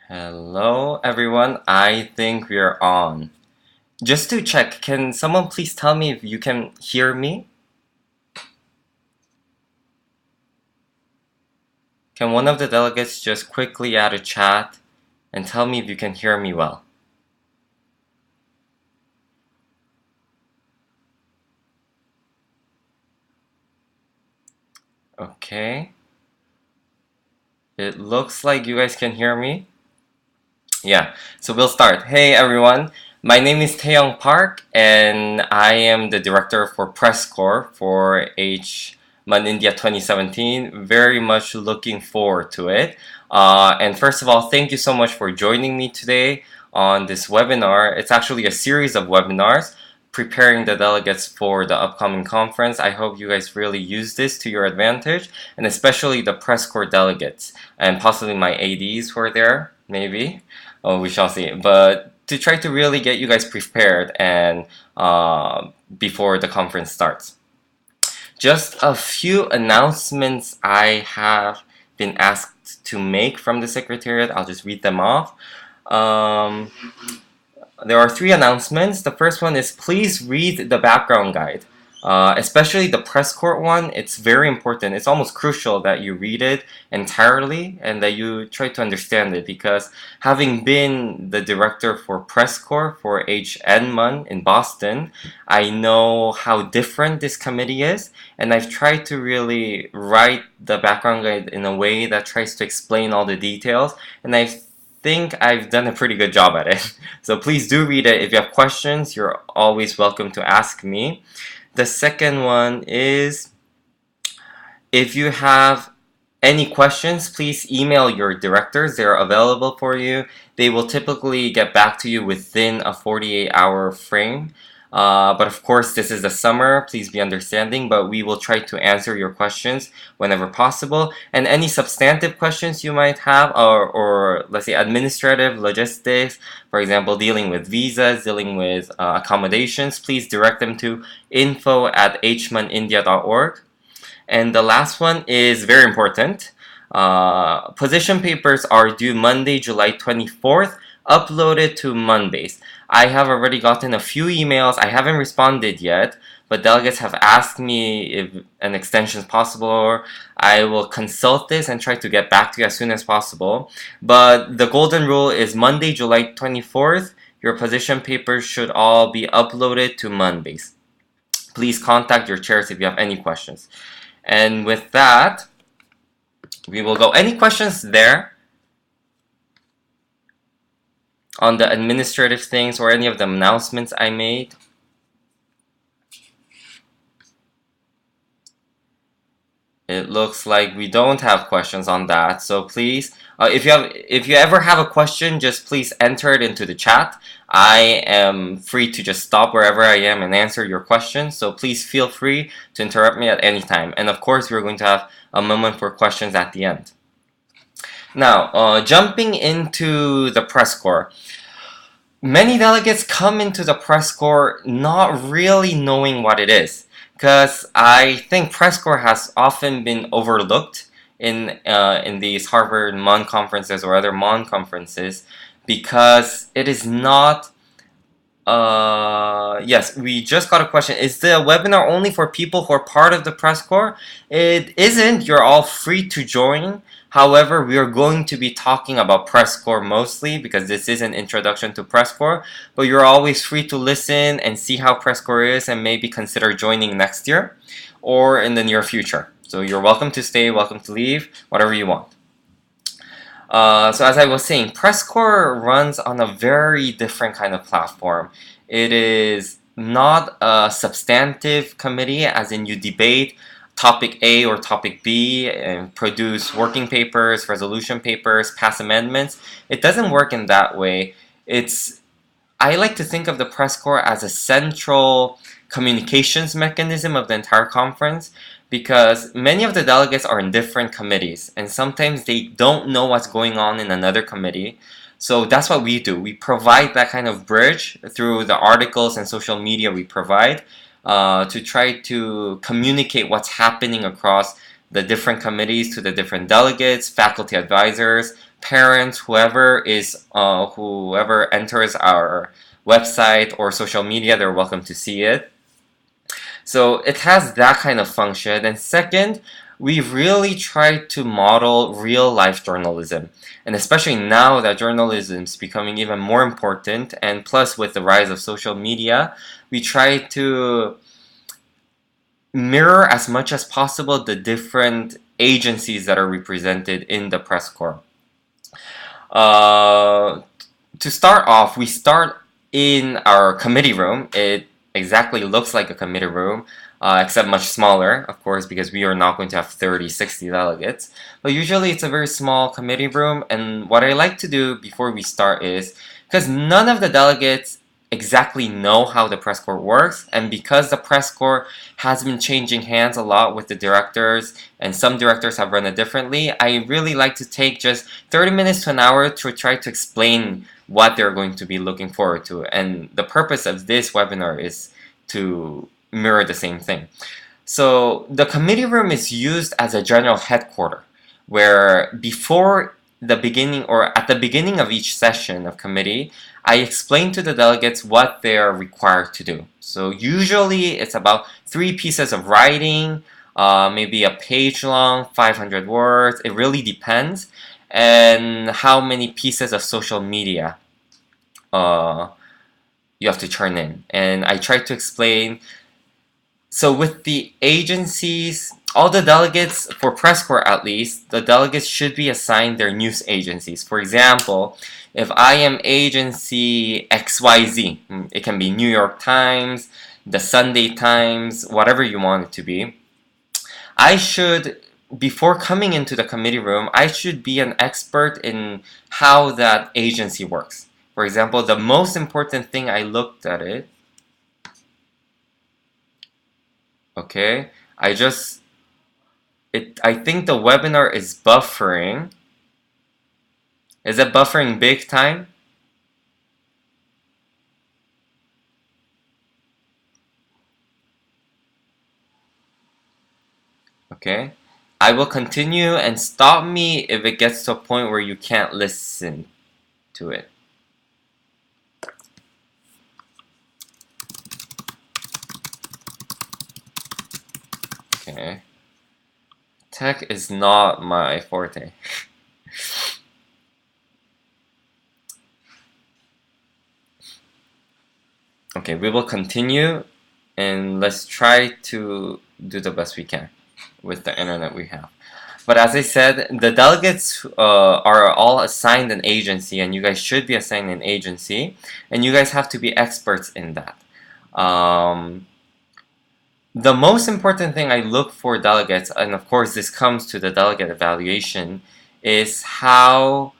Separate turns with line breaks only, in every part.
Hello, everyone. I think we're on. Just to check, can someone please tell me if you can hear me? Can one of the delegates just quickly add a chat and tell me if you can hear me well? Okay. It looks like you guys can hear me. Yeah, so we'll start. Hey, everyone. My name is Tae Yeong Park, and I am the director for Press Corps for HMUN India 2017. Very much looking forward to it. And first of all, thank you so much for joining me today on this webinar. It's actually a series of webinars preparing the delegates for the upcoming conference. I hope you guys really use this to your advantage, and especially the Press Corps delegates, and possibly my ADs who are there, maybe. Oh, we shall see. But to try to really get you guys prepared and before the conference starts. Just a few announcements I have been asked to make from the Secretariat. I'll just read them off. There are three announcements. The first one is please read the background guide. Especially the press corps one, it's very important. It's almost crucial that you read it entirely and that you try to understand it, because having been the director for press corps for HMUN in Boston, I know how different this committee is, and I've tried to really write the background guide in a way that tries to explain all the details, and I think I've done a pretty good job at it. So please do read it. If you have questions, you're always welcome to ask me. The second one is, if you have any questions, please email your directors. They're available for you. They will typically get back to you within a 48-hour frame. But of course, this is the summer. Please be understanding, but we will try to answer your questions whenever possible. And any substantive questions you might have, or let's say administrative, logistics, for example, dealing with visas, dealing with accommodations, please direct them to info@hmunindia.org. And the last one is very important. Position papers are due Monday, July 24th, uploaded to Mondays. I have already gotten a few emails. I haven't responded yet, but delegates have asked me if an extension is possible, or I will consult this and try to get back to you as soon as possible. But the golden rule is Monday, July 24th. Your position papers should all be uploaded to Mondays. Please contact your chairs if you have any questions. And with that, we will go. Any questions there on the administrative things or any of the announcements I made? It looks like we don't have questions on that. So please, if you ever have a question, just please enter it into the chat. I am free to just stop wherever I am and answer your questions. So please feel free to interrupt me at any time. And of course, we're going to have a moment for questions at the end. Now, jumping into the press corps. Many delegates come into the press corps not really knowing what it is, because I think press corps has often been overlooked in these Harvard MUN conferences or other MUN conferences, because it is not. Yes, we just got a question. Is the webinar only for people who are part of the press corps? It isn't. You're all free to join. However, we are going to be talking about press corps mostly, because this is an introduction to press corps. But you're always free to listen and see how press corps is, and maybe consider joining next year or in the near future. So you're welcome to stay, welcome to leave, whatever you want. So as I was saying, press corps runs on a very different kind of platform. It is not a substantive committee, as in you debate topic A or topic B and produce working papers, resolution papers, pass amendments. It doesn't work in that way. I like to think of the press corps as a central communications mechanism of the entire conference, because many of the delegates are in different committees, and sometimes they don't know what's going on in another committee. So that's what we do. We provide that kind of bridge through the articles and social media we provide to try to communicate what's happening across the different committees to the different delegates, faculty advisors, parents, whoever enters our website or social media, they're welcome to see it. So it has that kind of function. And second, we really try to model real life journalism. And especially now that journalism is becoming even more important, and plus with the rise of social media, we try to mirror as much as possible the different agencies that are represented in the press corps. To start off, we start in our committee room. It exactly looks like a committee room, except much smaller, of course, because we are not going to have 30, 60 delegates. But usually it's a very small committee room, and what I like to do before we start is, because none of the delegates exactly know how the press corps works, and because the press corps has been changing hands a lot with the directors, and some directors have run it differently, I really like to take just 30 minutes to an hour to try to explain what they're going to be looking forward to. And the purpose of this webinar is to mirror the same thing. So the committee room is used as a general headquarters, where before the beginning or at the beginning of each session of committee, I explain to the delegates what they're required to do. So usually it's about 3 pieces of writing, maybe a page long, 500 words. It really depends. And how many pieces of social media you have to turn in. And I try to explain. So with the agencies, all the delegates, for press corps at least, the delegates should be assigned their news agencies. For example, if I am agency XYZ, it can be New York Times, the Sunday Times, whatever you want it to be, I should, before coming into the committee room, I should be an expert in how that agency works. For example, the most important thing I looked at it, okay, I think the webinar is buffering. Is it buffering big time? Okay. I will continue and stop me if it gets to a point where you can't listen to it. Okay. Tech is not my forte. Okay, we will continue and let's try to do the best we can with the internet we have. But as I said, the delegates are all assigned an agency, and you guys should be assigned an agency, and you guys have to be experts in that. The most important thing I look for delegates, and of course this comes to the delegate evaluation, is how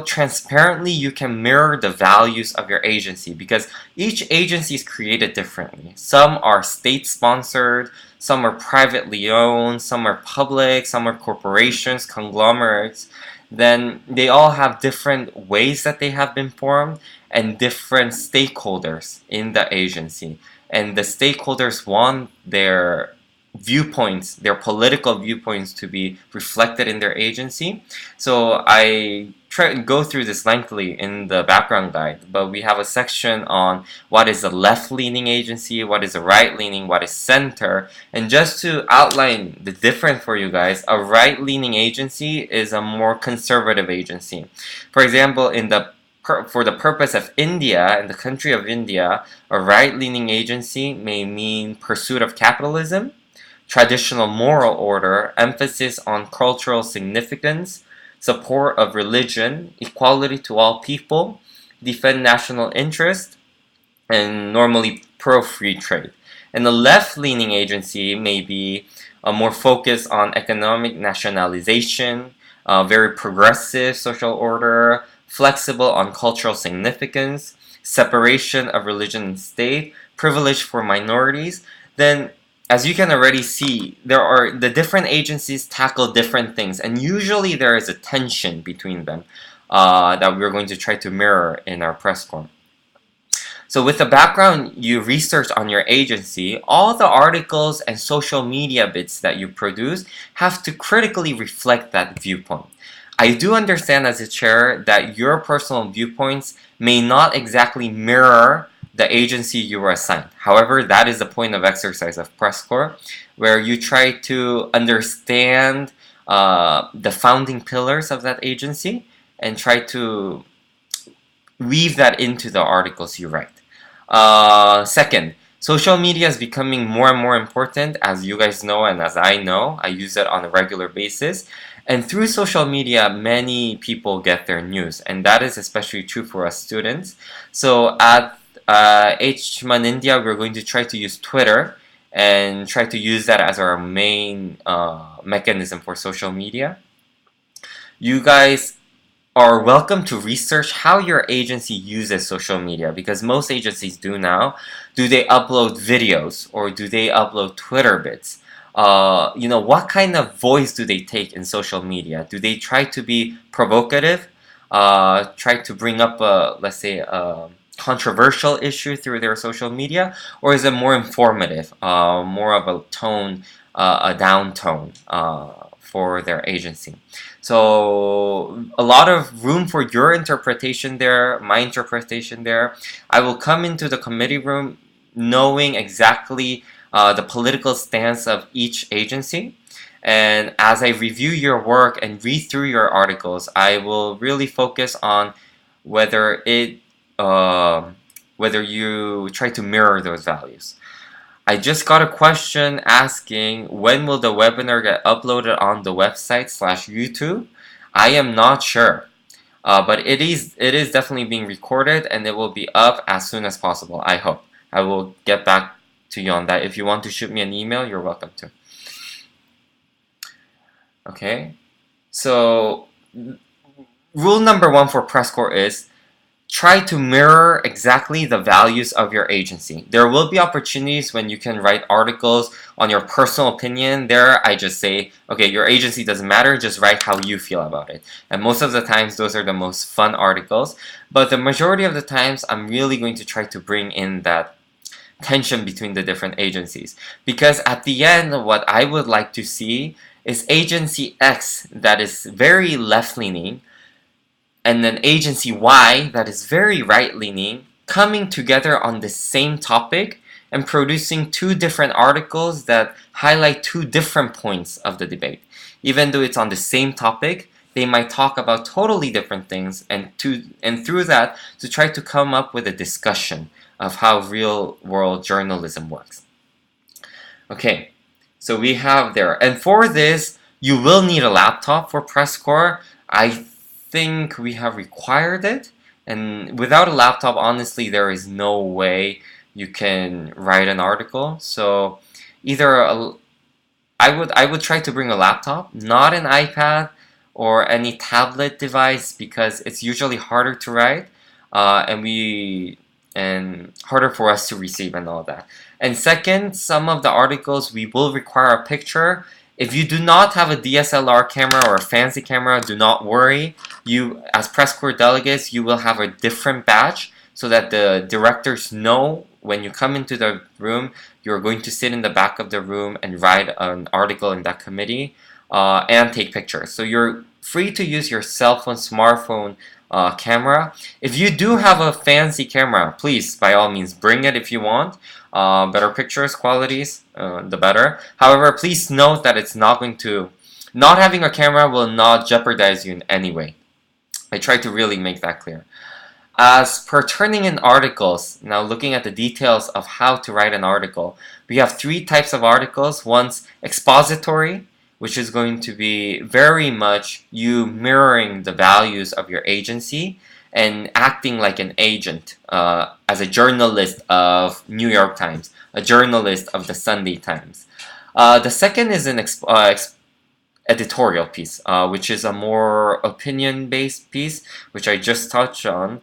transparently you can mirror the values of your agency, because each agency is created differently. Some are state-sponsored, some are privately owned, some are public, some are corporations, conglomerates. Then they all have different ways that they have been formed and different stakeholders in the agency. And the stakeholders want their viewpoints, their political viewpoints, to be reflected in their agency. So I try to go through this lengthily in the background guide, but we have a section on what is a left-leaning agency, what is a right-leaning, what is center. And just to outline the difference for you guys, a right-leaning agency is a more conservative agency. For example, for the purpose of India, in the country of India, a right-leaning agency may mean pursuit of capitalism, traditional moral order, emphasis on cultural significance, support of religion, equality to all people, defend national interest, and normally pro-free trade. And the left-leaning agency may be more focused on economic nationalization, very progressive social order, flexible on cultural significance, separation of religion and state, privilege for minorities. Then, as you can already see, the different agencies tackle different things, and usually there is a tension between them that we're going to try to mirror in our press corps. So with the background you research on your agency, all the articles and social media bits that you produce have to critically reflect that viewpoint. I do understand as a chair that your personal viewpoints may not exactly mirror the agency you were assigned. However, that is the point of exercise of press corps, where you try to understand the founding pillars of that agency and try to weave that into the articles you write. Second, social media is becoming more and more important, as you guys know and as I know. I use it on a regular basis. And through social media, many people get their news, and that is especially true for us students. So at HMUN India, we're going to try to use Twitter and try to use that as our main mechanism for social media. You guys are welcome to research how your agency uses social media, because most agencies do now. Do they upload videos or do they upload Twitter bits? What kind of voice do they take in social media? Do they try to be provocative? Try to bring up let's say, a controversial issue through their social media? Or is it more informative, more of a tone, a down tone for their agency? So a lot of room for your interpretation there, my interpretation there. I will come into the committee room knowing exactly the political stance of each agency. And as I review your work and read through your articles, I will really focus on whether you try to mirror those values. I just got a question asking, when will the webinar get uploaded on the website /YouTube? I am not sure, but it is definitely being recorded and it will be up as soon as possible, I hope. I will get back to you on that. If you want to shoot me an email, you're welcome to. Okay, so rule number 1 for press corps is try to mirror exactly the values of your agency. There will be opportunities when you can write articles on your personal opinion. There, I just say, okay, your agency doesn't matter, just write how you feel about it. And most of the times, those are the most fun articles. But the majority of the times, I'm really going to try to bring in that tension between the different agencies. Because at the end, what I would like to see is agency X that is very left-leaning and then agency Y that is very right-leaning coming together on the same topic and producing 2 different articles that highlight 2 different points of the debate. Even though it's on the same topic, they might talk about totally different things, and through that to try to come up with a discussion of how real-world journalism works. Okay, so we have there. And for this, you will need a laptop for press corps. I think we have required it, and without a laptop, honestly, there is no way you can write an article. So either I would try to bring a laptop, not an iPad or any tablet device, because it's usually harder to write and harder for us to receive and all that. And second, some of the articles we will require a picture. If you do not have a DSLR camera or a fancy camera, do not worry. You, as press corps delegates, you will have a different badge so that the directors know when you come into the room, you're going to sit in the back of the room and write an article in that committee and take pictures. So you're free to use your cell phone, smartphone camera. If you do have a fancy camera, please, by all means, bring it if you want. Better pictures, qualities, the better. However, please note that it's not having a camera will not jeopardize you in any way. I try to really make that clear. As per turning in articles, now looking at the details of how to write an article, we have 3 types of articles. One's expository, which is going to be very much you mirroring the values of your agency and acting like an agent as a journalist of New York Times, a journalist of the Sunday Times. The second is an editorial piece, which is a more opinion-based piece, which I just touched on,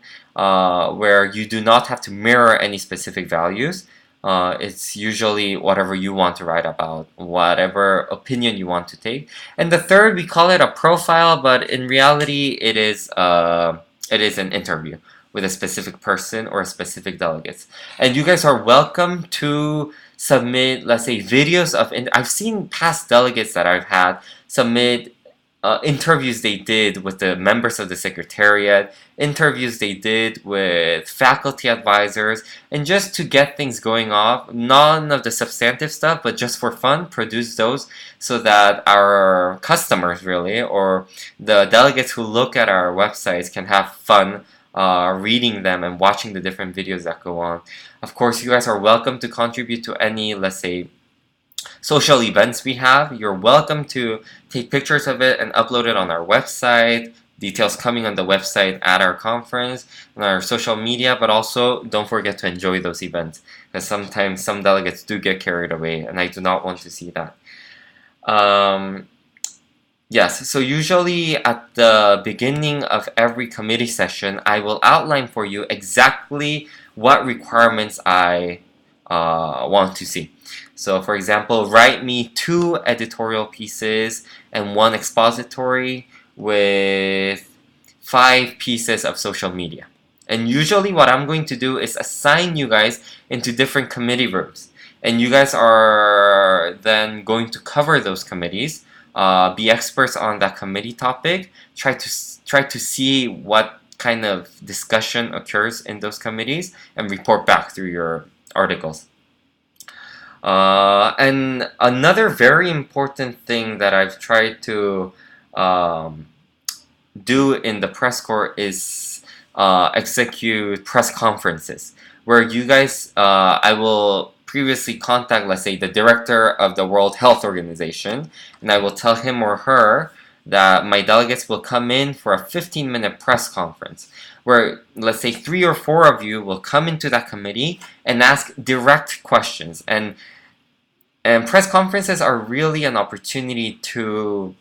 where you do not have to mirror any specific values. It's usually whatever you want to write about, whatever opinion you want to take. And the third, we call it a profile, but in reality, it is an interview with a specific person or a specific delegates. And you guys are welcome to submit, let's say, videos of. I've seen past delegates that I've had submit interviews they did with the members of the secretariat, interviews they did with faculty advisors, and just to get things going off, none of the substantive stuff, but just for fun, produce those so that our customers really, or the delegates who look at our websites can have fun reading them and watching the different videos that go on. Of course, you guys are welcome to contribute to any, let's say, social events we have. You're welcome to take pictures of it and upload it on our website. Details coming on the website at our conference, on our social media, but also don't forget to enjoy those events, because sometimes some delegates do get carried away, and I do not want to see that. Yes, so usually at the beginning of every committee session, I will outline for you exactly what requirements I want to see. So for example, write me 2 editorial pieces and 1 expository with 5 pieces of social media. And usually what I'm going to do is assign you guys into different committee rooms. And you guys are then going to cover those committees, be experts on that committee topic, try to see what kind of discussion occurs in those committees, and report back through your articles. And another very important thing that I've tried to do in the press corps is execute press conferences, where you guys, I will previously contact, let's say, the director of the World Health Organization, and I will tell him or her that my delegates will come in for a 15-minute press conference, where, let's say, 3 or 4 of you will come into that committee and ask direct questions. And press conferences are really an opportunity to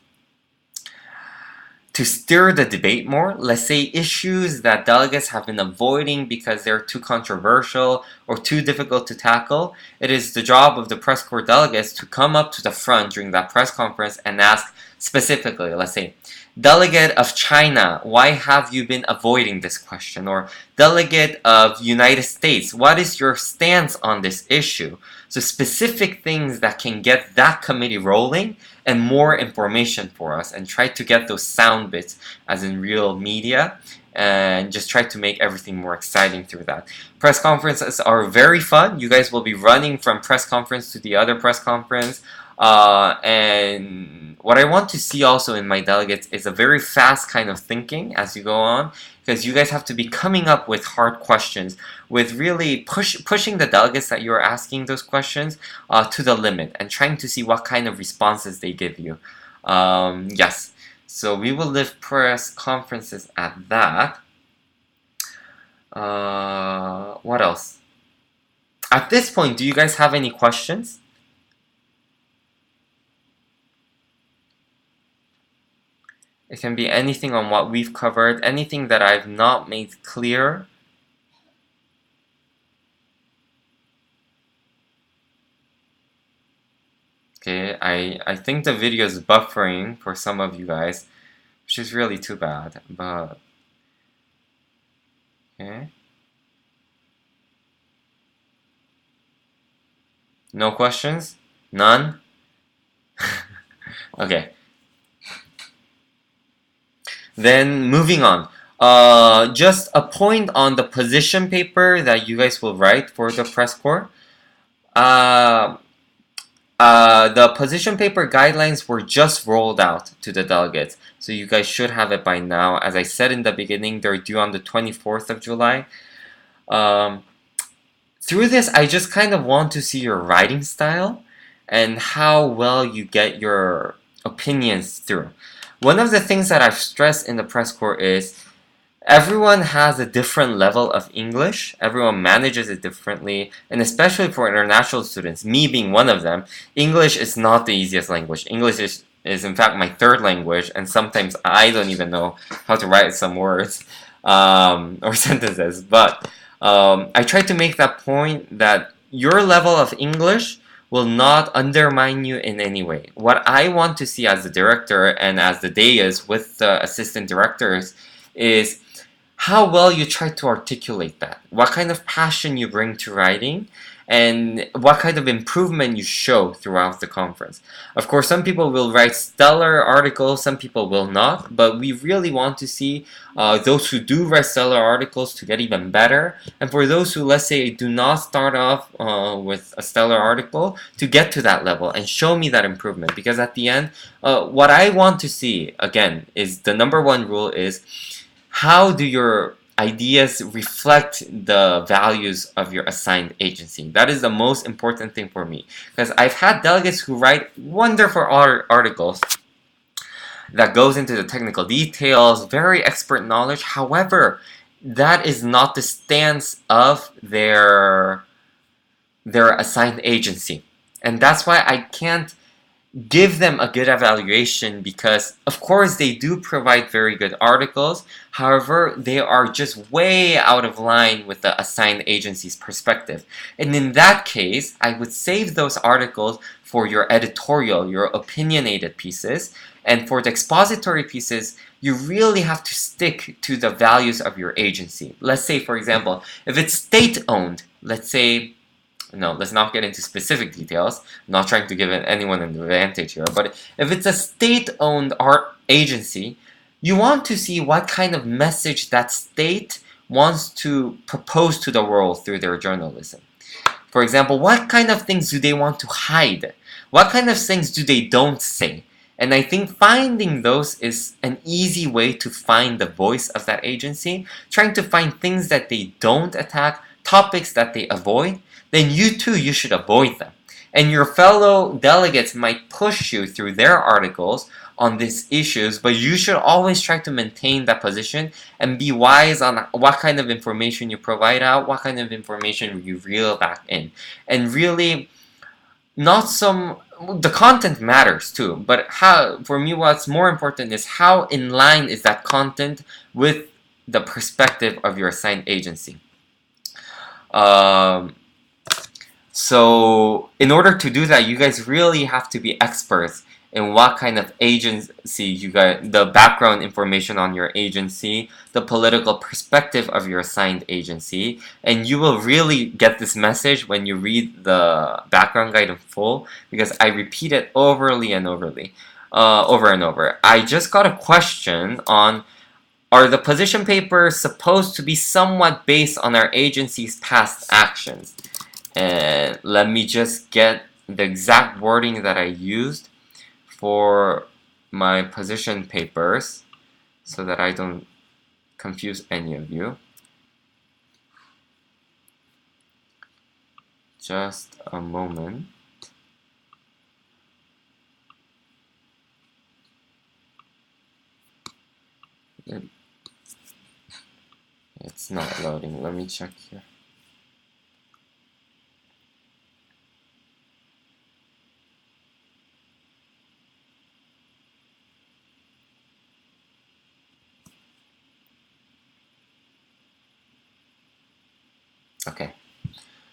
stir the debate more. Let's say issues that delegates have been avoiding because they're too controversial or too difficult to tackle. It is the job of the press corps delegates to come up to the front during that press conference and ask specifically, let's say, Delegate of China, why have you been avoiding this question? Or Delegate of United States, what is your stance on this issue? So specific things that can get that committee rolling and more information for us, and try to get those sound bits as in real media, and just try to make everything more exciting through that. Press conferences are very fun. You guys will be running from press conference to the other press conference. And what I want to see also in my delegates is a very fast kind of thinking as you go on, because you guys have to be coming up with hard questions, with really pushing the delegates that you're asking those questions to the limit, and trying to see what kind of responses they give you. Yes, so we will live press conferences at that. What else? At this point, do you guys have any questions? It can be anything on what we've covered, anything that I've not made clear. Okay, I think the video is buffering for some of you guys, which is really too bad, but okay. No questions? None? Okay. Then moving on, just a point on the position paper that you guys will write for the press corps. The position paper guidelines were just rolled out to the delegates, so you guys should have it by now. As I said in the beginning, they're due on the 24th of July. Through this, I just kind of want to see your writing style and how well you get your opinions through. One of the things that I've stressed in the press corps is everyone has a different level of English. Everyone manages it differently, and especially for international students, me being one of them, English is not the easiest language. English is in fact my 3rd language, and sometimes I don't even know how to write some words or sentences. But I try to make that point that your level of English will not undermine you in any way. What I want to see as the director and as the dais with the assistant directors is how well you try to articulate that, what kind of passion you bring to writing, and what kind of improvement you show throughout the conference. Of course, some people will write stellar articles, some people will not, but we really want to see those who do write stellar articles to get even better, and for those who, let's say, do not start off with a stellar article, to get to that level and show me that improvement. Because at the end, what I want to see, again, is the number one rule is, how do your ideas reflect the values of your assigned agency? That is the most important thing for me, because I've had delegates who write wonderful articles that goes into the technical details, very expert knowledge. However, that is not the stance of their assigned agency, and that's why I can't give them a good evaluation, because of course they do provide very good articles. However, they are just way out of line with the assigned agency's perspective, and in that case I would save those articles for your editorial, your opinionated pieces. And for the expository pieces, you really have to stick to the values of your agency. Let's say, for example, if it's state-owned, let's say, no, let's not get into specific details. I'm not trying to give anyone an advantage here. But if it's a state-owned art agency, you want to see what kind of message that state wants to propose to the world through their journalism. For example, what kind of things do they want to hide? What kind of things do they don't say? And I think finding those is an easy way to find the voice of that agency, trying to find things that they don't attack, topics that they avoid. Then you too, you should avoid them. And your fellow delegates might push you through their articles on these issues, but you should always try to maintain that position and be wise on what kind of information you provide out, what kind of information you reel back in. And really, the content matters too, but for me, what's more important is how in line is that content with the perspective of your assigned agency. So in order to do that, you guys really have to be experts in what kind of agency you got, the background information on your agency, the political perspective of your assigned agency, and you will really get this message when you read the background guide in full, because I repeat it over and over. I just got a question on, are the position papers supposed to be somewhat based on our agency's past actions? And let me just get the exact wording that I used for my position papers so that I don't confuse any of you. Just a moment. It's not loading. Let me check here. Okay,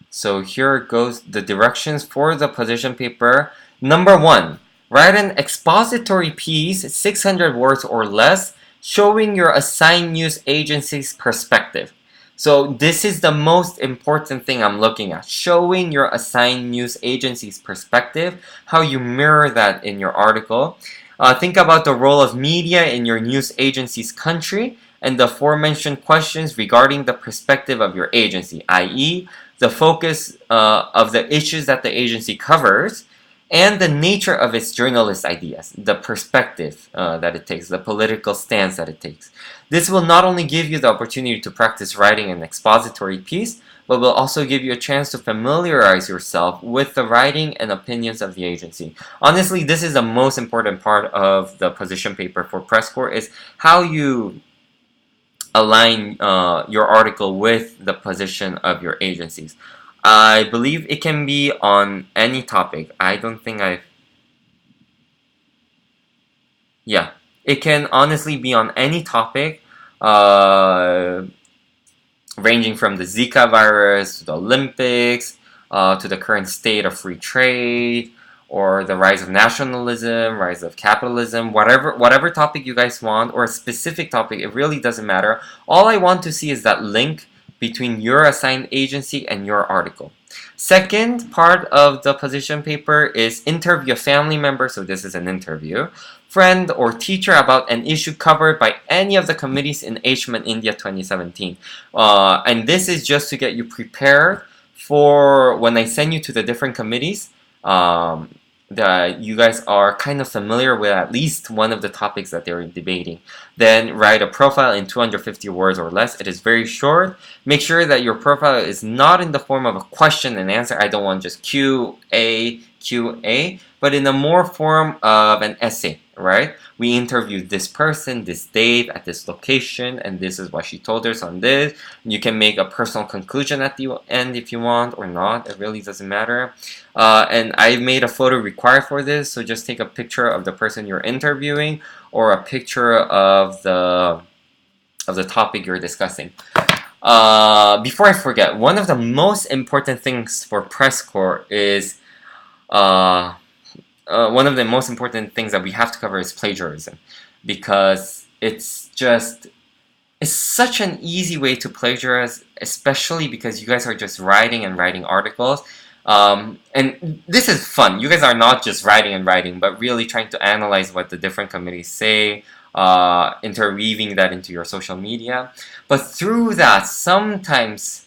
so here goes the directions for the position paper. Number 1, write an expository piece, 600 words or less, showing your assigned news agency's perspective. So this is the most important thing I'm looking at, showing your assigned news agency's perspective, how you mirror that in your article. Think about the role of media in your news agency's country, and the aforementioned questions regarding the perspective of your agency, i.e., the focus of the issues that the agency covers, and the nature of its journalist ideas, the perspective that it takes, the political stance that it takes. This will not only give you the opportunity to practice writing an expository piece, but will also give you a chance to familiarize yourself with the writing and opinions of the agency. Honestly, this is the most important part of the position paper for press corps, is how you align your article with the position of your agencies. I believe it can be on any topic. I don't think yeah, it can honestly be on any topic, ranging from the Zika virus to the Olympics, to the current state of free trade, or the rise of nationalism, rise of capitalism, whatever topic you guys want, or a specific topic, it really doesn't matter. All I want to see is that link between your assigned agency and your article. Second part of the position paper is interview a family member, so this is an interview, friend or teacher about an issue covered by any of the committees in HMUN India 2017. And this is just to get you prepared for when I send you to the different committees, that you guys are kind of familiar with at least one of the topics that they're debating. Then write a profile in 250 words or less. It is very short. Make sure that your profile is not in the form of a question and answer. I don't want just QA, but in a more form of an essay, right? We interviewed this person, this date, at this location, and this is what she told us on this. You can make a personal conclusion at the end if you want or not. It really doesn't matter. And I made a photo required for this, so just take a picture of the person you're interviewing or a picture of the topic you're discussing. Before I forget, one of the most important things for press corps is one of the most important things that we have to cover is plagiarism, because it's such an easy way to plagiarize, especially because you guys are just writing and writing articles. And this is fun. You guys are not just writing and writing, but really trying to analyze what the different committees say, interweaving that into your social media. But through that, sometimes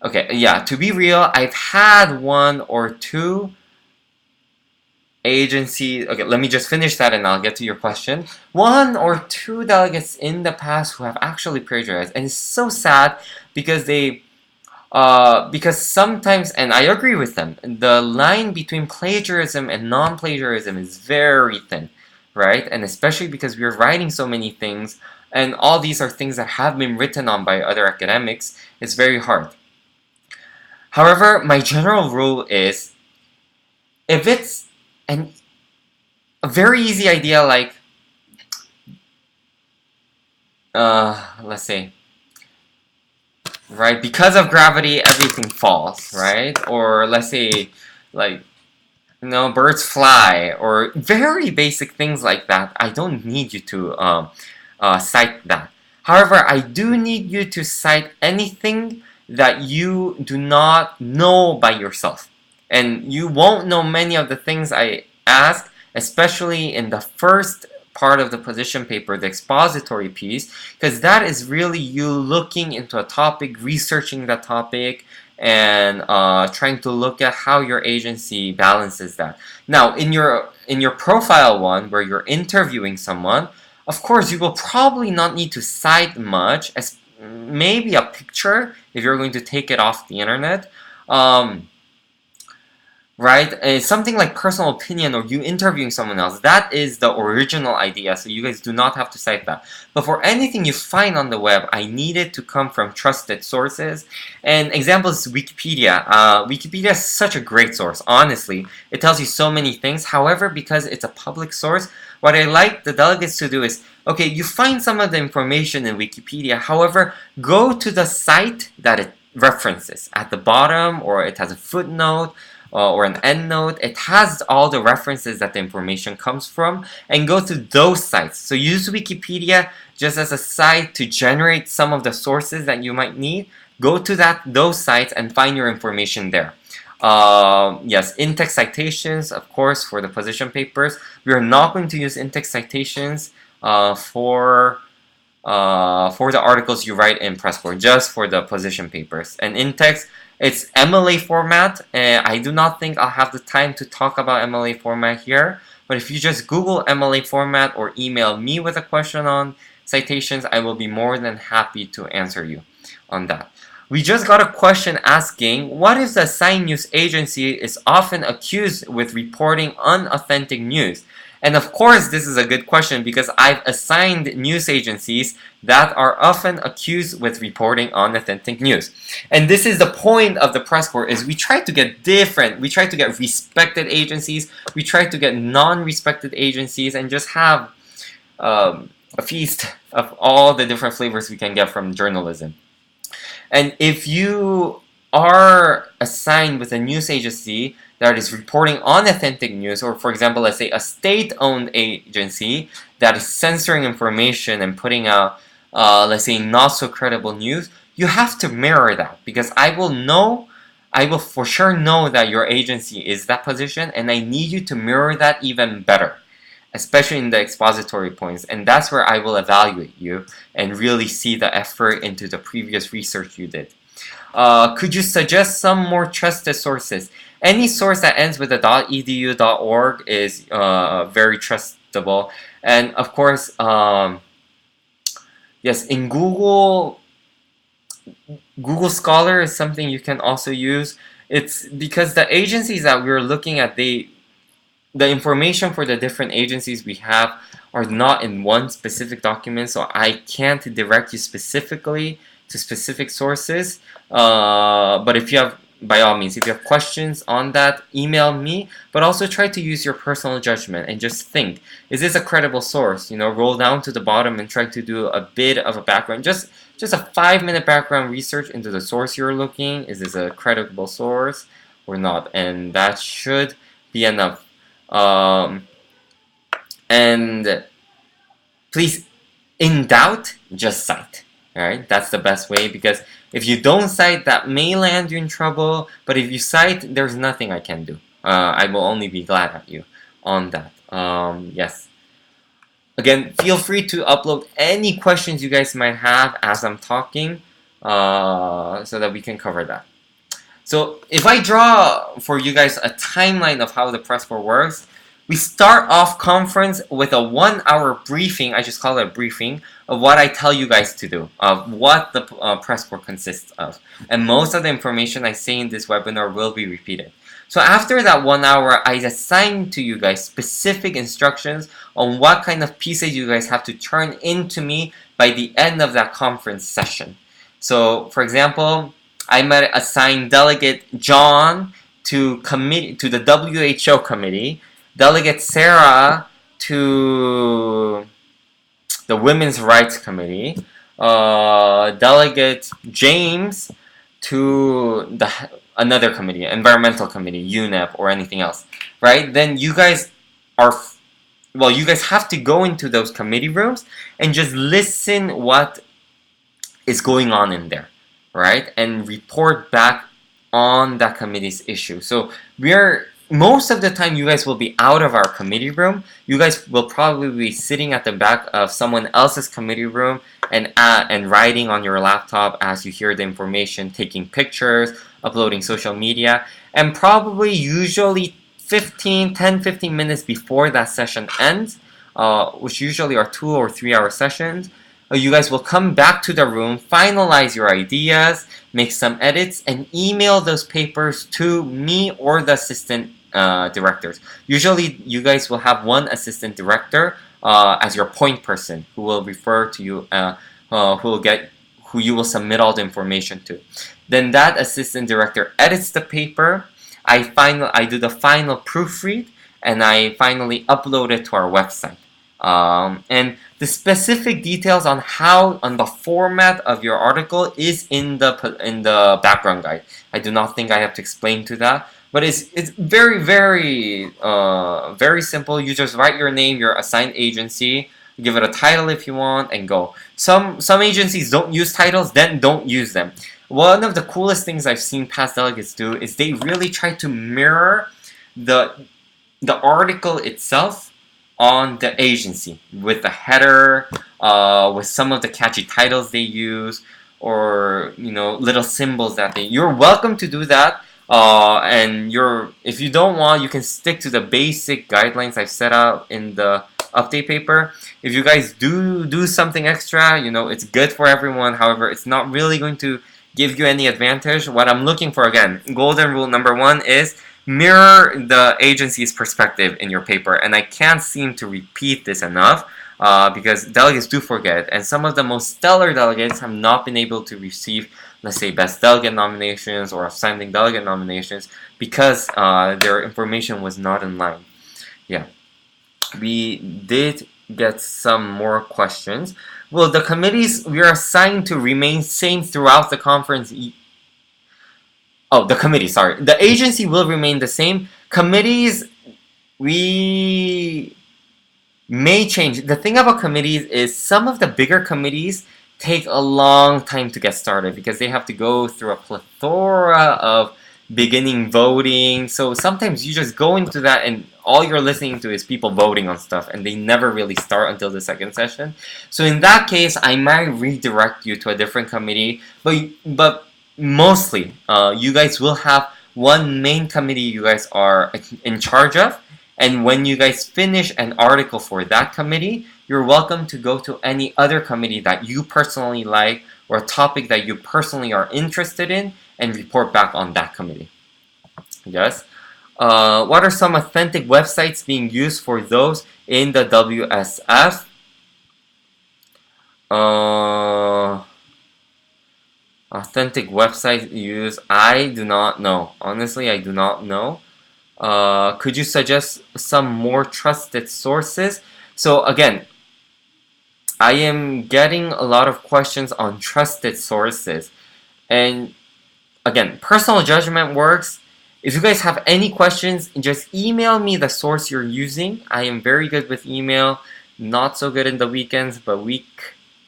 okay, yeah, to be real, I've had one or two agencies. Okay, let me just finish that and I'll get to your question. One or two delegates in the past who have actually plagiarized, and it's so sad because because sometimes, and I agree with them, the line between plagiarism and non-plagiarism is very thin, right? And especially because we're writing so many things, and all these are things that have been written on by other academics, it's very hard. However, my general rule is, if it's a very easy idea like, let's say, right, because of gravity everything falls, right? Or let's say, like, birds fly, or very basic things like that, I don't need you to cite that. However, I do need you to cite anything that you do not know by yourself. And you won't know many of the things I ask, especially in the first part of the position paper, the expository piece, because that is really you looking into a topic, researching that topic, and trying to look at how your agency balances that. Now, in your profile one, where you're interviewing someone, of course, you will probably not need to cite much, as maybe a picture if you're going to take it off the internet, right? Something like personal opinion or you interviewing someone else, that is the original idea, so you guys do not have to cite that. But for anything you find on the web, I need it to come from trusted sources. And examples, Wikipedia. Wikipedia is such a great source, honestly. It tells you so many things. However, because it's a public source, what I like the delegates to do is, okay, you find some of the information in Wikipedia, however, go to the site that it references at the bottom, or it has a footnote, or an endnote. It has all the references that the information comes from, and go to those sites. So use Wikipedia just as a site to generate some of the sources that you might need. Go to those sites and find your information there. Yes, in-text citations, of course, for the position papers. We are not going to use in-text citations for the articles you write in press corps, just for the position papers. And in-text, it's MLA format. I do not think I'll have the time to talk about MLA format here, but if you just Google MLA format or email me with a question on citations, I will be more than happy to answer you on that. We just got a question asking, what if the assigned news agency is often accused with reporting unauthentic news? And of course, this is a good question because I've assigned news agencies that are often accused with reporting unauthentic news. And this is the point of the press corps, is we try to get different, we try to get respected agencies, we try to get non-respected agencies, and just have a feast of all the different flavors we can get from journalism. And if you are assigned with a news agency that is reporting unauthentic news, or for example, let's say a state-owned agency that is censoring information and putting out, let's say, not so credible news, you have to mirror that, because I will for sure know that your agency is that position, and I need you to mirror that even better, especially in the expository points. And that's where I will evaluate you and really see the effort into the previous research you did. Could you suggest some more trusted sources? Any source that ends with a .edu, .org is very trustable. And of course, yes, in Google Scholar is something you can also use. It's because the agencies that we're looking at, the information for the different agencies we have are not in one specific document, so I can't direct you specifically to specific sources. But if you have, by all means, if you have questions on that, email me, but also try to use your personal judgment and just think, is this a credible source? Roll down to the bottom and try to do a bit of a background, just a 5-minute background research into the source you're looking. Is this a credible source or not? And that should be enough. And please, in doubt, just cite. Alright, that's the best way, because if you don't cite, that may land you in trouble. But if you cite, there's nothing I can do. I will only be glad at you on that. Yes. Again, feel free to upload any questions you guys might have as I'm talking, so that we can cover that. So if I draw for you guys a timeline of how the press corps works, we start off conference with a 1-hour briefing. I just call it a briefing of what I tell you guys to do, of what the press corps consists of. And most of the information I say in this webinar will be repeated. So after that 1 hour, I assign to you guys specific instructions on what kind of pieces you guys have to turn into me by the end of that conference session. So for example, I might assign Delegate John to the WHO committee, Delegate Sarah to the Women's Rights Committee, Delegate James to another committee, Environmental Committee, UNEP, or anything else, right? Then you guys you guys have to go into those committee rooms and just listen what is going on in there, right? And report back on that committee's issue. So most of the time you guys will be out of our committee room. You guys will probably be sitting at the back of someone else's committee room and writing on your laptop as you hear the information, taking pictures, uploading social media, and probably usually 10-15 minutes before that session ends, which usually are 2 or 3 hour sessions, you guys will come back to the room, finalize your ideas, make some edits, and email those papers to me or the assistant directors. Usually you guys will have one assistant director as your point person who will refer to you, who you will submit all the information to. Then that assistant director edits the paper. I do the final proofread, and I finally upload it to our website. And the specific details on the format of your article is in the background guide. I do not think I have to explain to that, but it's very, very very simple. You just write your name, your assigned agency, give it a title if you want, and go. Some agencies don't use titles, then don't use them. One of the coolest things I've seen past delegates do is they really try to mirror the article itself on the agency with the header, with some of the catchy titles they use, or little symbols that you're welcome to do that. And if you don't want, you can stick to the basic guidelines I've set out in the update paper. If you guys do something extra, it's good for everyone. However, it's not really going to give you any advantage. What I'm looking for, again, golden rule number 1 is mirror the agency's perspective in your paper. And I can't seem to repeat this enough because delegates do forget. And some of the most stellar delegates have not been able to receive, let's say, best delegate nominations or outstanding delegate nominations because their information was not in line. Yeah. We did get some more questions. Will the committees we are assigned to remain same throughout the conference? The committee, sorry. The agency will remain the same. Committees, we may change. The thing about committees is some of the bigger committees take a long time to get started because they have to go through a plethora of beginning voting. So sometimes you just go into that and all you're listening to is people voting on stuff and they never really start until the second session. So in that case, I might redirect you to a different committee, but mostly you guys will have one main committee you guys are in charge of, and when you guys finish an article for that committee, you're welcome to go to any other committee that you personally like or a topic that you personally are interested in and report back on that committee. Yes. What are some authentic websites being used for those in the WSF? Authentic website used? I do not know. Honestly, I do not know. Could you suggest some more trusted sources? So again, I am getting a lot of questions on trusted sources. And again, personal judgment works. If you guys have any questions, just email me the source you're using. I am very good with email. Not so good in the weekends, but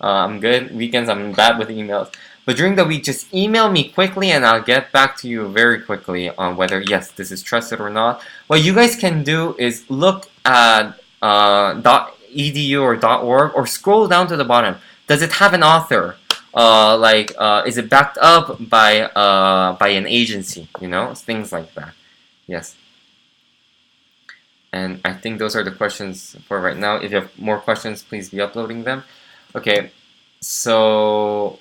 I'm good. Weekends, I'm bad with emails. But during the week, just email me quickly and I'll get back to you very quickly on whether, yes, this is trusted or not. What you guys can do is look at .edu or .org or scroll down to the bottom. Does it have an author? Is it backed up by an agency? You know, things like that. Yes. And I think those are the questions for right now. If you have more questions, please be uploading them. Okay, so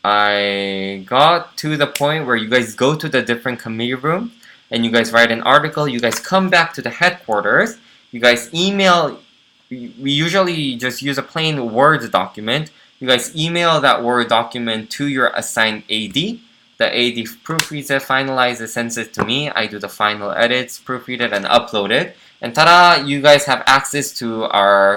I got to the point where you guys go to the different committee room and you guys write an article. You guys come back to the headquarters. You guys email. We usually just use a plain Word document. You guys email that Word document to your assigned AD. The AD proofreads it, finalizes it, sends it to me. I do the final edits, proofread it, and upload it. And ta-da! You guys have access to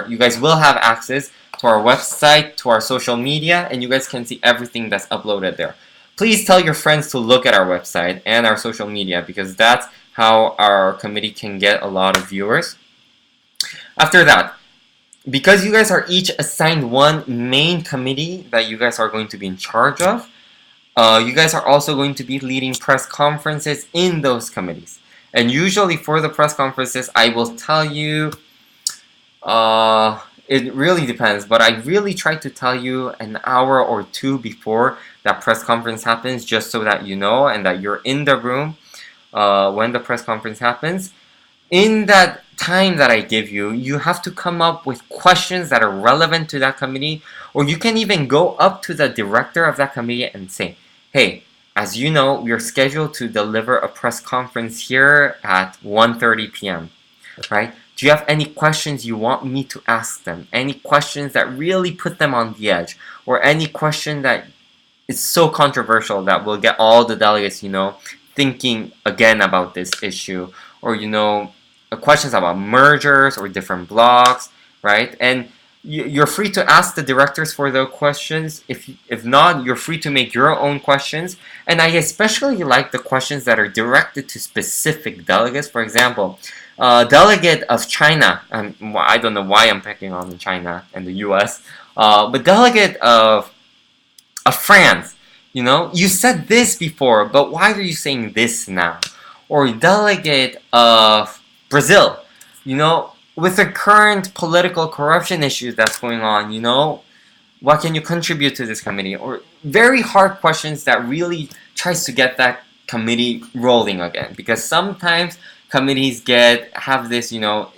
you guys will have access to our website, to our social media, and you guys can see everything that's uploaded there. Please tell your friends to look at our website and our social media because that's how our committee can get a lot of viewers. After that, because you guys are each assigned one main committee that you guys are going to be in charge of, you guys are also going to be leading press conferences in those committees. And usually for the press conferences, I will tell you, it really depends, but I really try to tell you an hour or two before that press conference happens, just so that you know and that you're in the room when the press conference happens. In that time that I give you, you have to come up with questions that are relevant to that committee, or you can even go up to the director of that committee and say, hey, as you know, we are scheduled to deliver a press conference here at 1:30 p.m., right? Do you have any questions you want me to ask them? Any questions that really put them on the edge? Or any question that is so controversial that will get all the delegates, thinking again about this issue? Or, questions about mergers or different blocks, right? And you're free to ask the directors for those questions. If not, you're free to make your own questions. And I especially like the questions that are directed to specific delegates. For example, delegate of China. I don't know why I'm picking on China and the U.S. But delegate of France. You said this before, but why are you saying this now? Or delegate of Brazil. With the current political corruption issues that's going on, what can you contribute to this committee? Or very hard questions that really tries to get that committee rolling again. Because sometimes committees have this,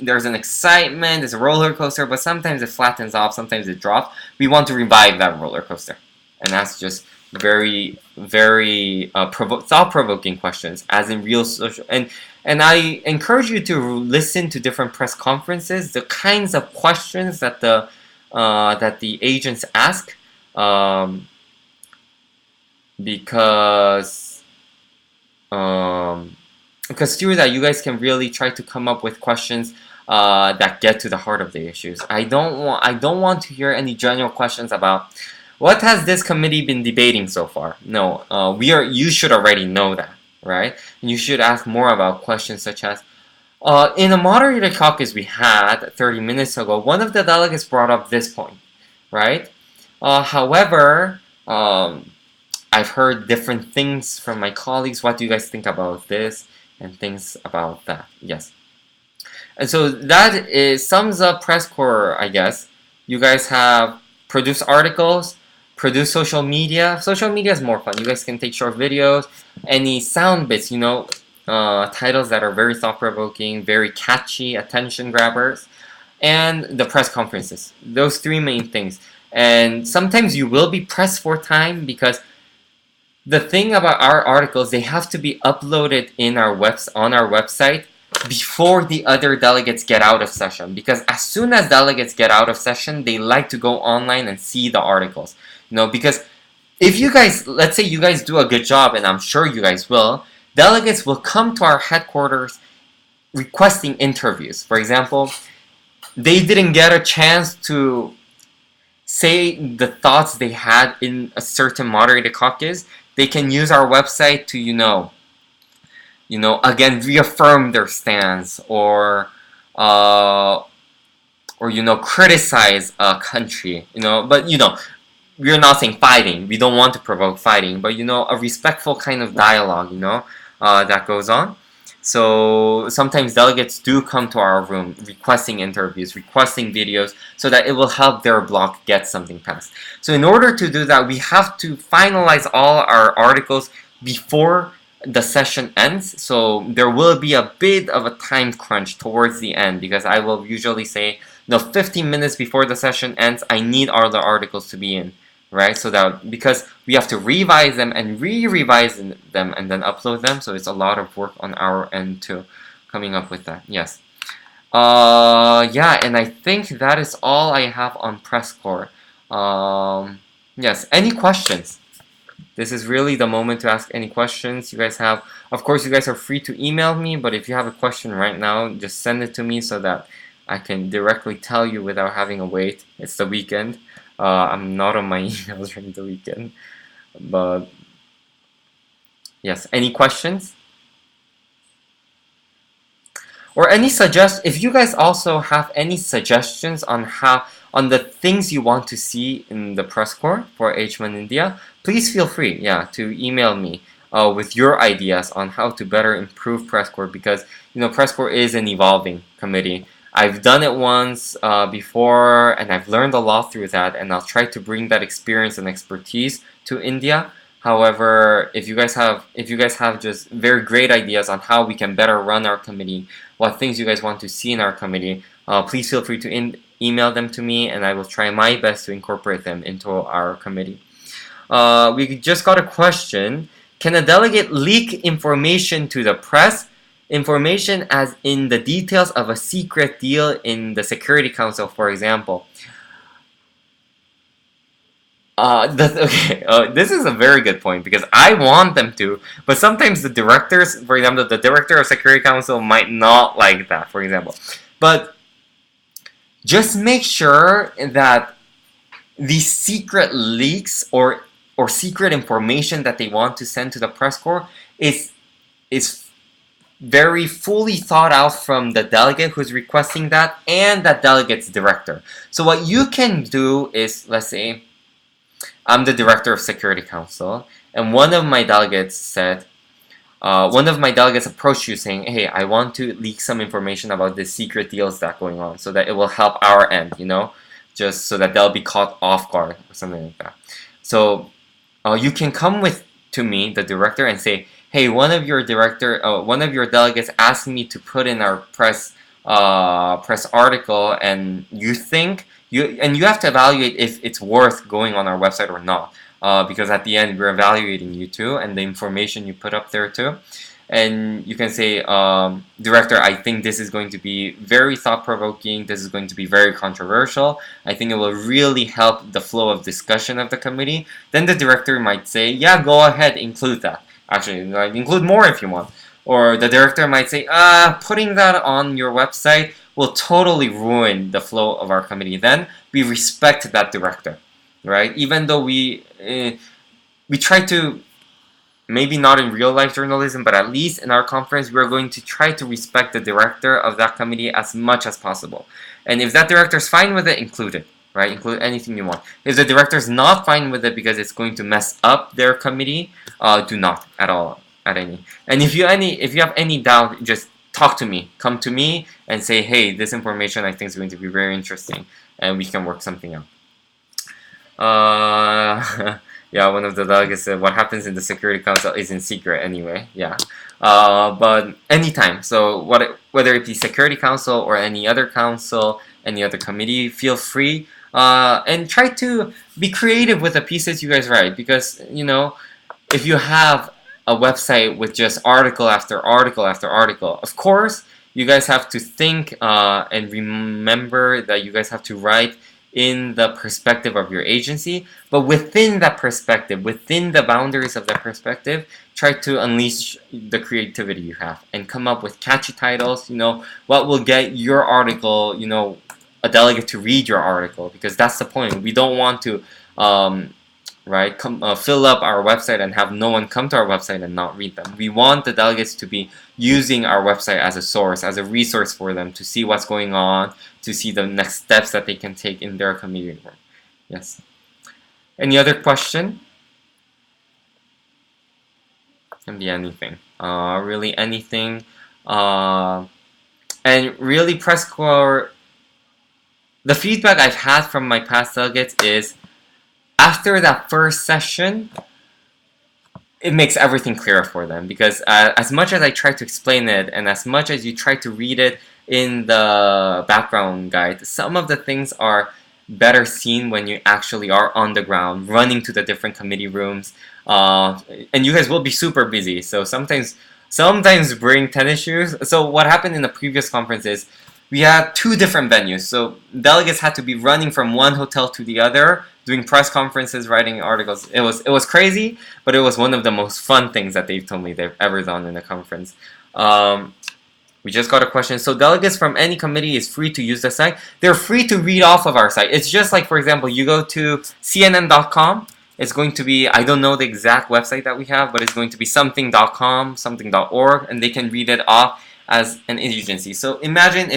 there's an excitement, there's a roller coaster, but sometimes it flattens off, sometimes it drops. We want to revive that roller coaster. And that's just very, very thought-provoking questions, as in real social. And I encourage you to listen to different press conferences, the kinds of questions that the agents ask, because through that you guys can really try to come up with questions that get to the heart of the issues. I don't want to hear any general questions about what has this committee been debating so far. No, you should already know that. Right? And you should ask more about questions such as, in a moderated caucus we had 30 minutes ago, one of the delegates brought up this point, right? However, I've heard different things from my colleagues. What do you guys think about this and things about that? Yes. And so that sums up press corps, I guess. You guys have produced articles, produce social media. Social media is more fun. You guys can take short videos, any sound bits, titles that are very thought-provoking, very catchy, attention grabbers, and the press conferences. Those three main things. And sometimes you will be pressed for time because the thing about our articles, they have to be uploaded in on our website before the other delegates get out of session, because as soon as delegates get out of session, they like to go online and see the articles. Because if you guys, let's say you guys do a good job, and I'm sure you guys will, delegates will come to our headquarters requesting interviews. For example, they didn't get a chance to say the thoughts they had in a certain moderated caucus. They can use our website to, again, reaffirm their stance or criticize a country, but, we're not saying fighting. We don't want to provoke fighting, but, a respectful kind of dialogue, that goes on. So sometimes delegates do come to our room requesting interviews, requesting videos, so that it will help their block get something passed. So in order to do that, we have to finalize all our articles before the session ends. So there will be a bit of a time crunch towards the end, because I will usually say, 15 minutes before the session ends, I need all the articles to be in. Right, so that because we have to revise them and re-revise them and then upload them, so it's a lot of work on our end too, coming up with that. Yes, yeah, and I think that is all I have on press corps. Yes, any questions? This is really the moment to ask any questions you guys have. Of course, you guys are free to email me, but if you have a question right now, just send it to me so that I can directly tell you without having to wait. It's the weekend. I'm not on my emails during the weekend, but yes, any questions? Or any if you guys also have any suggestions on the things you want to see in the press corps for HMUN India, please feel free, to email me with your ideas on how to better improve press corps, because press corps is an evolving committee. I've done it once before, and I've learned a lot through that, and I'll try to bring that experience and expertise to India. However, if you guys have just very great ideas on how we can better run our committee, what things you guys want to see in our committee, please feel free to email them to me, and I will try my best to incorporate them into our committee. We just got a question. Can a delegate leak information to the press? Information as in the details of a secret deal in the Security Council, for example. This is a very good point, because I want them to, but sometimes the directors, for example, the director of Security Council might not like that, for example. But just make sure that these secret leaks or secret information that they want to send to the press corps is very fully thought out from the delegate who's requesting that and that delegate's director. So what you can do is, let's say, I'm the director of Security Council, and one of my delegates approached you saying, hey, I want to leak some information about the secret deals that going on, so that it will help our end, just so that they'll be caught off guard or something like that. So you can come to me, the director, and say, hey, one of your delegates asked me to put in our press article, and you have to evaluate if it's worth going on our website or not, because at the end we're evaluating you too and the information you put up there too. And you can say, director, I think this is going to be very thought-provoking, this is going to be very controversial, I think it will really help the flow of discussion of the committee. Then the director might say, yeah, go ahead, include that. Actually, include more if you want. Or the director might say, putting that on your website will totally ruin the flow of our committee. Then we respect that director, right? Even though we try to, maybe not in real life journalism, but at least in our conference, we're going to try to respect the director of that committee as much as possible. And if that director is fine with it, include it. right? Include anything you want. If the director's not fine with it because it's going to mess up their committee, do not at all, at any. And if you have any doubt, just talk to me. Come to me and say, hey, this information I think is going to be very interesting, and we can work something out. Yeah, one of the delegates said, what happens in the Security Council is in secret anyway. Yeah. But anytime. So whether it be Security Council or any other council, any other committee, feel free. And try to be creative with the pieces you guys write, because, you know, if you have a website with just article after article after article, of course, you guys have to think and remember that you guys have to write in the perspective of your agency, but within that perspective, within the boundaries of that perspective, try to unleash the creativity you have and come up with catchy titles, you know, what will get your article, you know, a delegate to read your article, because that's the point. We don't want to fill up our website and have no one come to our website and not read them. We want the delegates to be using our website as a source, as a resource for them to see what's going on, to see the next steps that they can take in their community work. Yes. Any other question? Can be anything. Really anything. And really, press corps. The feedback I've had from my past delegates is, after that first session, it makes everything clearer for them, because as much as I try to explain it and as much as you try to read it in the background guide, some of the things are better seen when you actually are on the ground, running to the different committee rooms, and you guys will be super busy, so sometimes bring tennis shoes. So what happened in the previous conference is, we had 2 different venues, so delegates had to be running from one hotel to the other, doing press conferences, writing articles. It was crazy, but it was one of the most fun things that they've told me they've ever done in a conference. We just got a question. So delegates from any committee is free to use the site. They're free to read off of our site. It's just like, for example, you go to cnn.com. It's going to be, I don't know the exact website that we have, but it's going to be something.com, something.org, and they can read it off as an agency. So imagine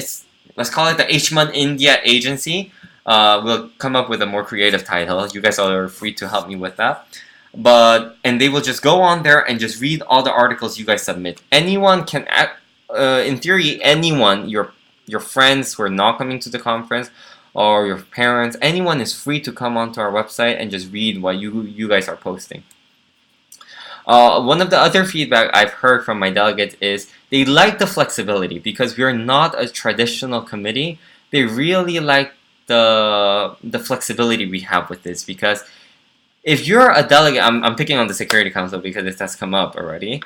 let's call it the HMUN India agency. We'll come up with a more creative title. You guys are free to help me with that. And they will just go on there and just read all the articles you guys submit. Anyone can, in theory, anyone, your friends who are not coming to the conference, or your parents, anyone is free to come onto our website and just read what you guys are posting. One of the other feedback I've heard from my delegates is they like the flexibility, because we're not a traditional committee. They really like the flexibility we have with this, because if you're a delegate, I'm picking on the Security Council because it has come up already.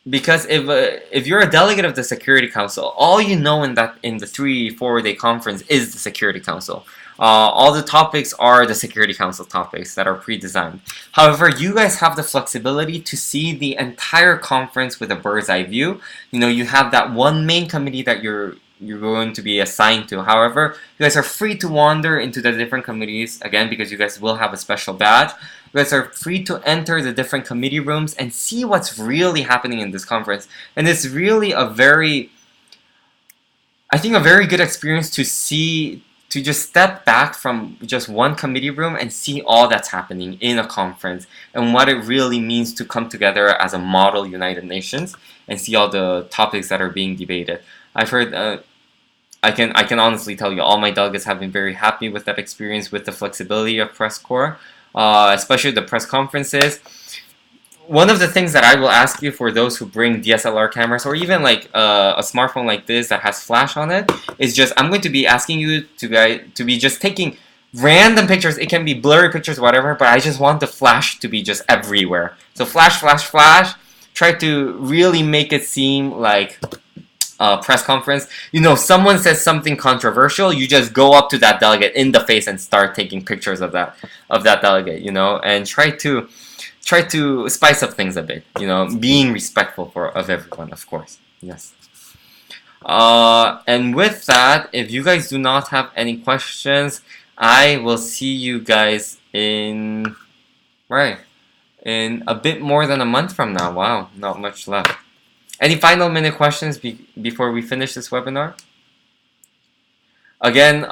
Because if you're a delegate of the Security Council, all you know in the 3-4 day conference is the Security Council. All the topics are the Security Council topics that are pre-designed. However, you guys have the flexibility to see the entire conference with a bird's eye view. You know, you have that one main committee that you're going to be assigned to. However, you guys are free to wander into the different committees, again, because you guys will have a special badge. You guys are free to enter the different committee rooms and see what's really happening in this conference. And it's really a very good experience to see, to just step back from just one committee room and see all that's happening in a conference and what it really means to come together as a model United Nations and see all the topics that are being debated. I've heard, I can honestly tell you, all my delegates have been very happy with that experience, with the flexibility of press corps, especially the press conferences. One of the things that I will ask you, for those who bring DSLR cameras or even like a smartphone like this that has flash on it, is just, I'm going to be asking you to be just taking random pictures. It can be blurry pictures, whatever, but I just want the flash to be just everywhere. So flash, flash, flash. Try to really make it seem like a press conference. You know, someone says something controversial, you just go up to that delegate in the face and start taking pictures of that delegate, you know, and try to spice up things a bit, you know, being respectful of everyone, of course. Yes. And with that, if you guys do not have any questions, I will see you guys in a bit more than a month from now. Wow, not much left. Any final minute questions before we finish this webinar? Again,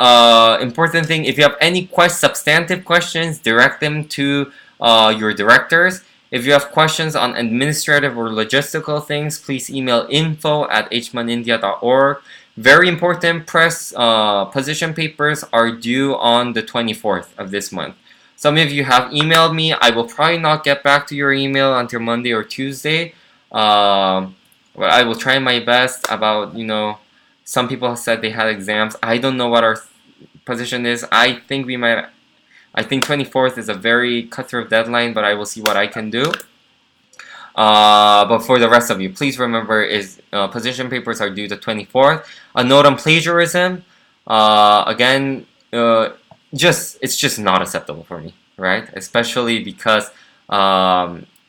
important thing, if you have any substantive questions, direct them to your directors. If you have questions on administrative or logistical things, please email info@hmunindia.org. Very important, press position papers are due on the 24th of this month. Some of you have emailed me. I will probably not get back to your email until Monday or Tuesday. But I will try my best about, some people have said they had exams. I don't know what our position is. I think 24th is a very cutthroat deadline, but I will see what I can do. But for the rest of you, please remember position papers are due the 24th. A note on plagiarism. Again, it's just not acceptable for me, right? Especially because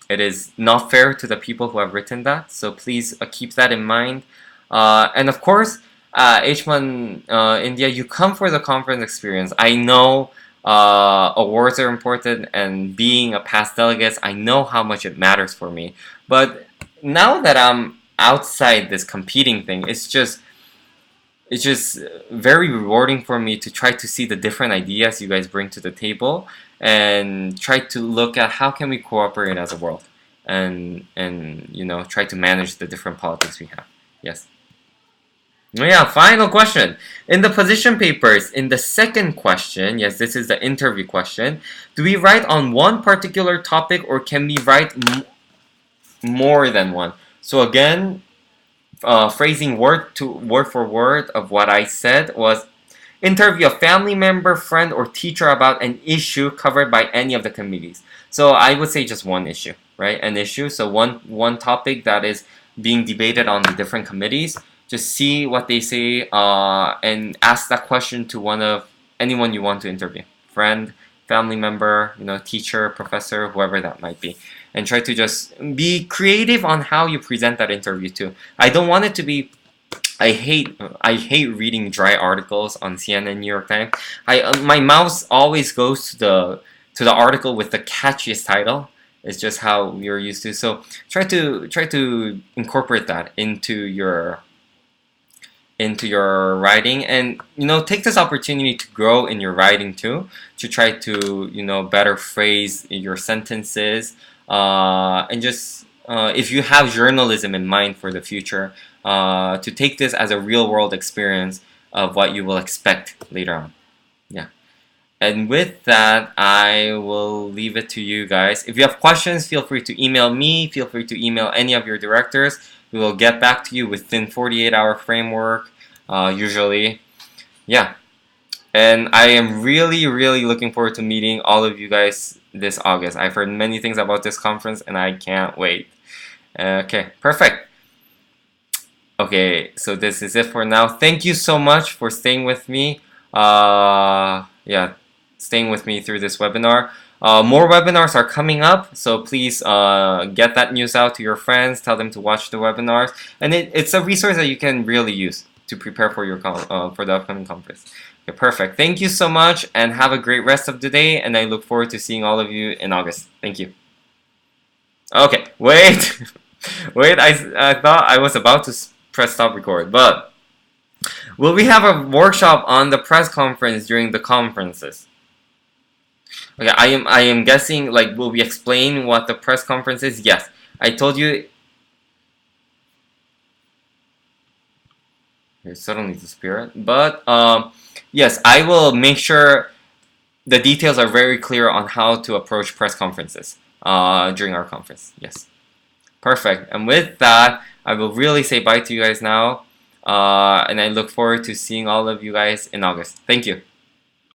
it is not fair to the people who have written that. So please keep that in mind. And of course, HMUN India, you come for the conference experience. I know awards are important, and being a past delegate, I know how much it matters for me. But now that I'm outside this competing thing, it's just very rewarding for me to try to see the different ideas you guys bring to the table and try to look at how can we cooperate as a world and try to manage the different politics we have. Yes. Yeah, final question. In the position papers, in the second question, yes, this is the interview question, do we write on one particular topic or can we write more than one? So again, phrasing word for word of what I said was, interview a family member, friend, or teacher about an issue covered by any of the committees. So I would say just one issue, right? An issue. So one topic that is being debated on the different committees. Just see what they say and ask that question to anyone you want to interview. Friend, family member, teacher, professor, whoever that might be. And try to just be creative on how you present that interview too. I don't want it to be, I hate reading dry articles on CNN, New York Times. My mouse always goes to the article with the catchiest title. It's just how you're used to. So try to incorporate that into your writing, and take this opportunity to grow in your writing too, to try to better phrase your sentences, and just if you have journalism in mind for the future, to take this as a real world experience of what you will expect later on. Yeah. And with that, I will leave it to you guys. If you have questions, feel free to email me, feel free to email any of your directors. We will get back to you within 48-hour framework, usually. Yeah. And I am really, really looking forward to meeting all of you guys this August. I've heard many things about this conference, and I can't wait. Okay, perfect. Okay, so this is it for now. Thank you so much for staying with me. Staying with me through this webinar. More webinars are coming up, so please get that news out to your friends. Tell them to watch the webinars, and it's a resource that you can really use to prepare for your for the upcoming conference. Okay, perfect. Thank you so much, and have a great rest of the day. And I look forward to seeing all of you in August. Thank you. Okay, wait, wait. I thought I was about to press stop record, but will we have a workshop on the press conference during the conferences? Okay, I am guessing, like, will we explain what the press conference is? Yes, I told you. It suddenly disappeared, but yes, I will make sure the details are very clear on how to approach press conferences during our conference. Yes, perfect. And with that, I will really say bye to you guys now, and I look forward to seeing all of you guys in August. Thank you.